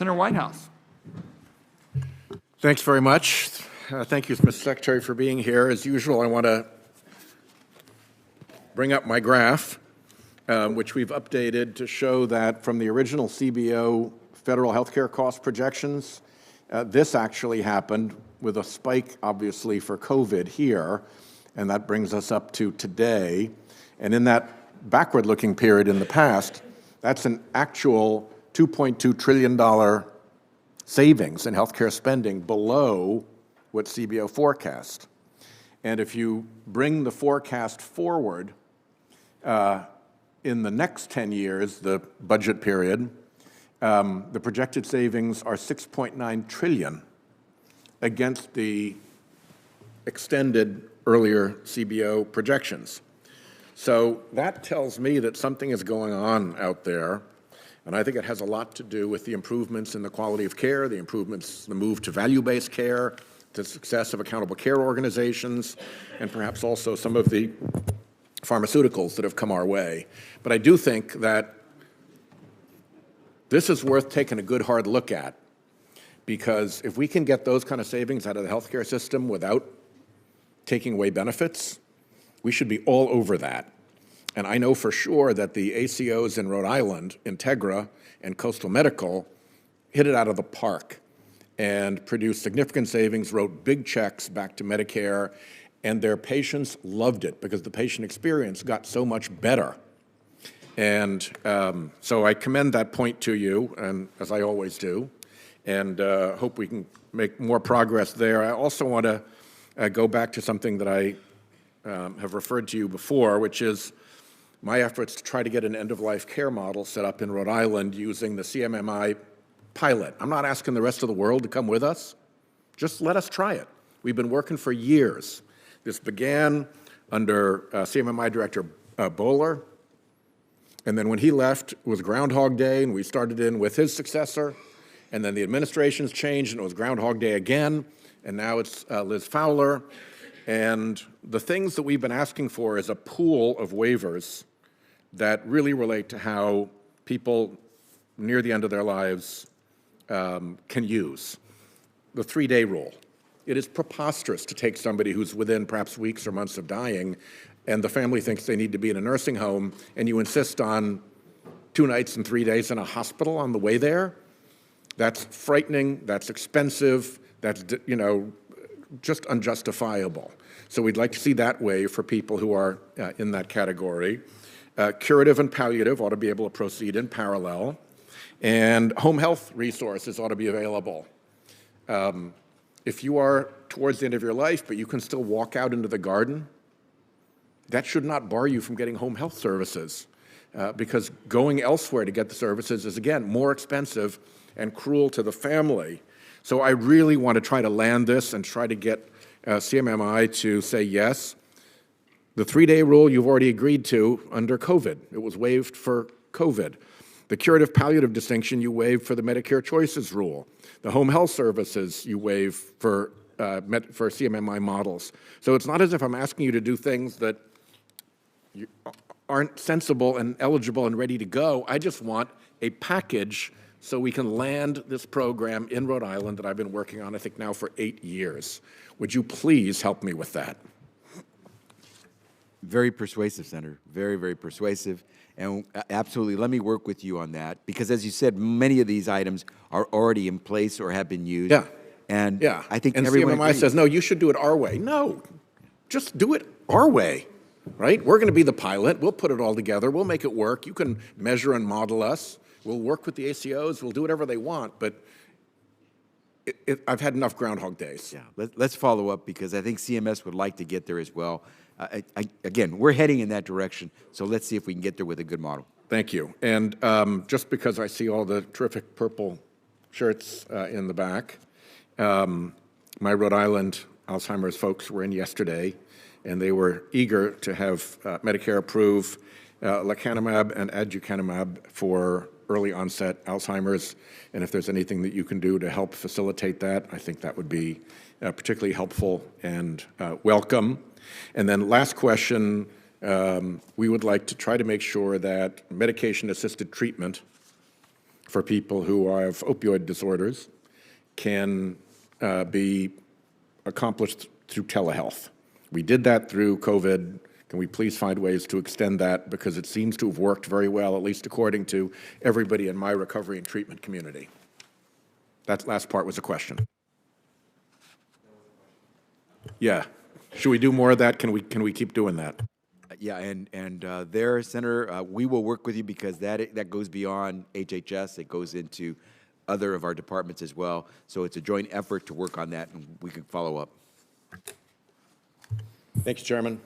Senator Whitehouse. Thanks very much. Thank you, Mr. Secretary, for being here. As usual, I want to bring up my graph, which we've updated to show that from the original CBO federal healthcare cost projections, this actually happened with a spike, obviously, for COVID here, and that brings us up to today. And in that backward-looking period in the past, that's an actual $2.2 trillion savings in healthcare spending below what CBO forecast. And if you bring the forecast forward in the next 10 years, the budget period, the projected savings are $6.9 trillion against the extended earlier CBO projections. So that tells me that something is going on out there, and I think it has a lot to do with the improvements in the quality of care, the improvements, the move to value-based care, the success of accountable care organizations, and perhaps also some of the pharmaceuticals that have come our way. But I do think that this is worth taking a good hard look at, because if we can get those kind of savings out of the healthcare system without taking away benefits, we should be all over that. And I know for sure that the ACOs in Rhode Island, Integra and Coastal Medical, hit it out of the park and produced significant savings, wrote big checks back to Medicare, and their patients loved it because the patient experience got so much better. And so I commend that point to you, and as I always do, and hope we can make more progress there. I also want to go back to something that I have referred to you before, which is my efforts to try to get an end-of-life care model set up in Rhode Island using the CMMI pilot. I'm not asking the rest of the world to come with us. Just let us try it. We've been working for years. This began under CMMI Director Bowler, and then when he left, it was Groundhog Day, and we started in with his successor, and then the administration's changed, and it was Groundhog Day again, and now it's Liz Fowler. And the things that we've been asking for is a pool of waivers that really relate to how people near the end of their lives can use. The 3-day rule. It is preposterous to take somebody who's within perhaps weeks or months of dying, and the family thinks they need to be in a nursing home, and you insist on 2 nights and 3 days in a hospital on the way there. That's frightening, that's expensive, that's, just unjustifiable. So we'd like to see that way for people who are in that category. Curative and palliative ought to be able to proceed in parallel. And home health resources ought to be available. If you are towards the end of your life, but you can still walk out into the garden, that should not bar you from getting home health services, because going elsewhere to get the services is, again, more expensive and cruel to the family. So I really want to try to land this and try to get CMMI to say yes. The 3-day rule you've already agreed to under COVID. It was waived for COVID. The curative palliative distinction you waived for the Medicare Choices rule. The home health services you waive for CMMI models. So it's not as if I'm asking you to do things that aren't sensible and eligible and ready to go. I just want a package so we can land this program in Rhode Island that I've been working on, I think, now for 8 years. Would you please help me with that? Very persuasive, Senator. Very, very persuasive. And absolutely, let me work with you on that. Because as you said, many of these items are already in place or have been used. Yeah. And yeah. I think and everyone CMMI agrees. says, no, you should do it our way. No, just do it our way, right? We're going to be the pilot. We'll put it all together. We'll make it work. You can measure and model us. We'll work with the ACOs. We'll do whatever they want. But I've had enough Groundhog Days. Yeah, let's follow up, because I think CMS would like to get there as well. Again, we're heading in that direction, so let's see if we can get there with a good model. Thank you. And just because I see all the terrific purple shirts in the back, my Rhode Island Alzheimer's folks were in yesterday, and they were eager to have Medicare approve lecanemab and aducanumab for early onset Alzheimer's. And if there's anything that you can do to help facilitate that, I think that would be particularly helpful and welcome. And then last question, we would like to try to make sure that medication-assisted treatment for people who have opioid disorders can be accomplished through telehealth. We did that through COVID. Can we please find ways to extend that, because it seems to have worked very well, at least according to everybody in my recovery and treatment community. That last part was a question. Yeah. Should we do more of that? Can we keep doing that? Yeah, and there, Senator, we will work with you, because that goes beyond HHS. It goes into other of our departments as well. So it's a joint effort to work on that, and we can follow up. Thank you, Chairman.